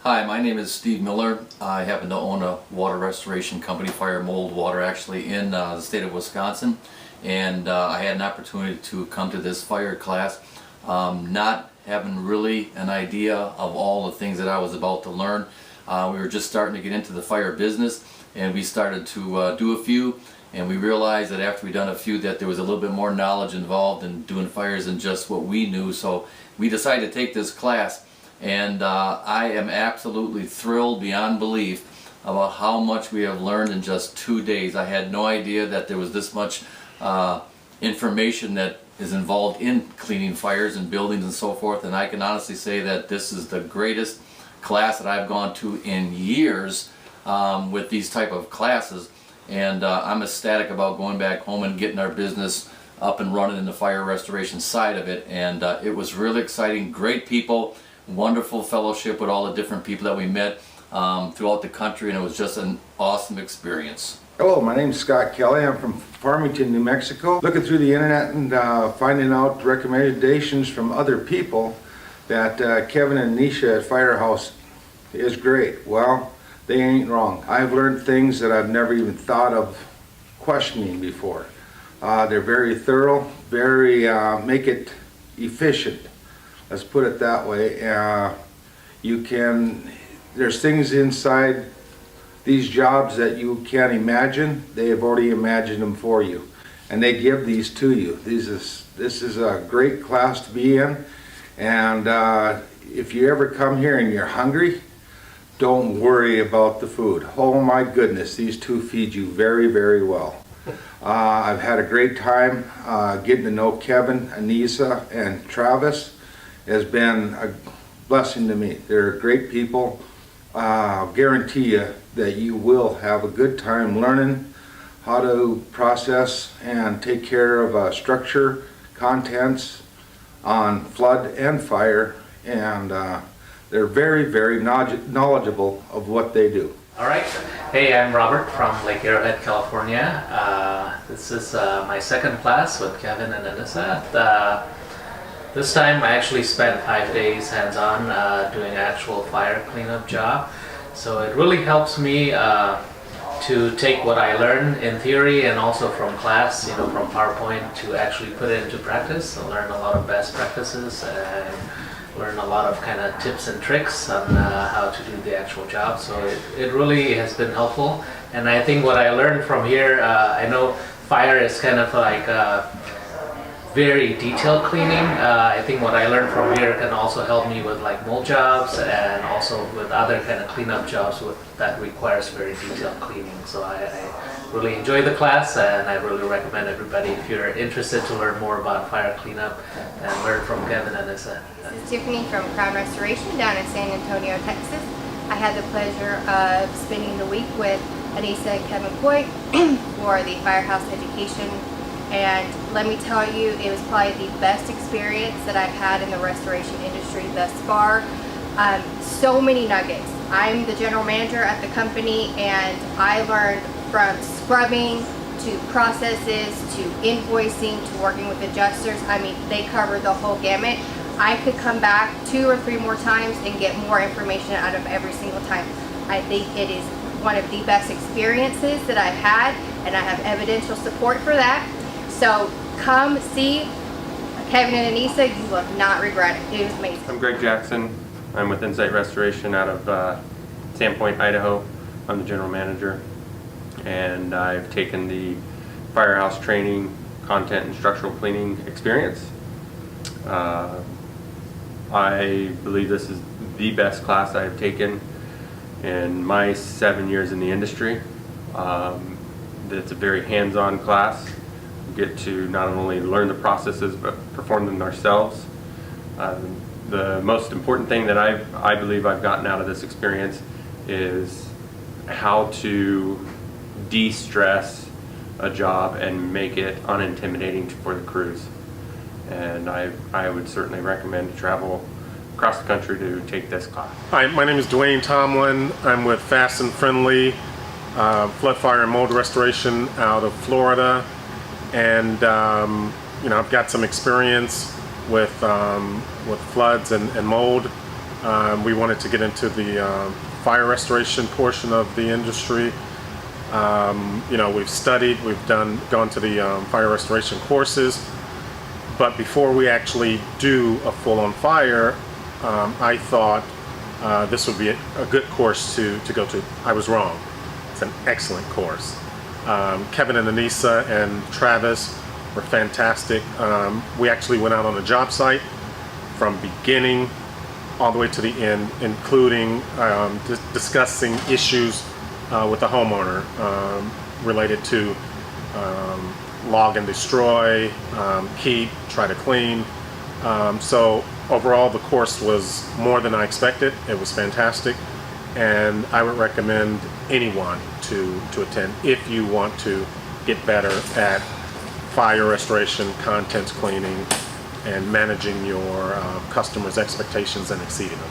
Hi, my name is Steve Miller. I happen to own a water restoration company, Fire Mold Water, actually in the state of Wisconsin. And I had an opportunity to come to this fire class, not having really an idea of all the things that I was about to learn. We were just starting to get into the fire business, and we started to do a few, and we realized that after we'd done a few that there was a little bit more knowledge involved in doing fires than just what we knew. So we decided to take this class. And I am absolutely thrilled beyond belief about how much we have learned in just 2 days. I had no idea that there was this much information that is involved in cleaning fires and buildings and so forth, and I can honestly say that this is the greatest class that I've gone to in years with these type of classes. And I'm ecstatic about going back home and getting our business up and running in the fire restoration side of it. And it was really exciting, great people, wonderful fellowship with all the different people that we met throughout the country, and it was just an awesome experience. Hello, my name is Scott Kelly. I'm from Farmington, New Mexico. Looking through the internet and finding out recommendations from other people that Kevin and Nisha at Firehouse is great. Well, they ain't wrong. I've learned things that I've never even thought of questioning before. They're very thorough, very make it efficient. Let's put it that way. There's things inside these jobs that you can't imagine. They have already imagined them for you, and they give these to you. This is a great class to be in, and if you ever come here and you're hungry, don't worry about the food. Oh my goodness, these two feed you very, very well. I've had a great time getting to know Kevin, Anissa, and Travis. Has been a blessing to me. They're great people. I'll guarantee you that you will have a good time learning how to process and take care of structure, contents on flood and fire, and they're very, very knowledgeable of what they do. All right. Hey, I'm Robert from Lake Arrowhead, California. This is my second class with Kevin and Anissa. This time I actually spent 5 days hands-on doing an actual fire cleanup job. So it really helps me to take what I learned in theory and also from class, from PowerPoint, to actually put it into practice and learn a lot of best practices and learn a lot of kind of tips and tricks on how to do the actual job. So it really has been helpful. And I think what I learned from here, I know fire is kind of like very detailed cleaning. I think what I learned from here can also help me with like mold jobs and also with other kind of cleanup jobs that requires very detailed cleaning. So I really enjoyed the class, and I really recommend everybody, if you're interested to learn more about fire cleanup and learn from Kevin and Anissa. This is Tiffany from Crown Restoration down in San Antonio, Texas. I had the pleasure of spending the week with Anissa and Kevin Coy for the Firehouse Education. And let me tell you, it was probably the best experience that I've had in the restoration industry thus far. So many nuggets. I'm the general manager at the company, and I learned from scrubbing to processes to invoicing to working with adjusters. I mean, they cover the whole gamut. I could come back 2 or 3 more times and get more information out of every single time. I think it is one of the best experiences that I've had, and I have evidential support for that. So come see Kevin and Anissa. You will not regret it. It was amazing. I'm Greg Jackson. I'm with Insight Restoration out of Sandpoint, Idaho. I'm the general manager, and I've taken the firehouse training, content, and structural cleaning experience. I believe this is the best class I've taken in my 7 years in the industry. It's a very hands-on class. We get to not only learn the processes but perform them ourselves. The most important thing that I believe I've gotten out of this experience is how to de-stress a job and make it unintimidating for the crews. And I would certainly recommend to travel across the country to take this class. Hi, my name is Dwayne Tomlin. I'm with Fast and Friendly Flood, Fire, and Mold Restoration out of Florida. And I've got some experience with floods and mold. We wanted to get into the fire restoration portion of the industry. We've studied, we've gone to the fire restoration courses, but before we actually do a full-on fire, I thought this would be a good course to go to. I was wrong. It's an excellent course. Kevin and Anissa and Travis were fantastic. We actually went out on a job site from beginning all the way to the end, including discussing issues with the homeowner related to log and destroy, keep, try to clean. So overall, the course was more than I expected. It was fantastic, and I would recommend anyone to attend if you want to get better at fire restoration, contents cleaning, and managing your customers' expectations and exceeding them.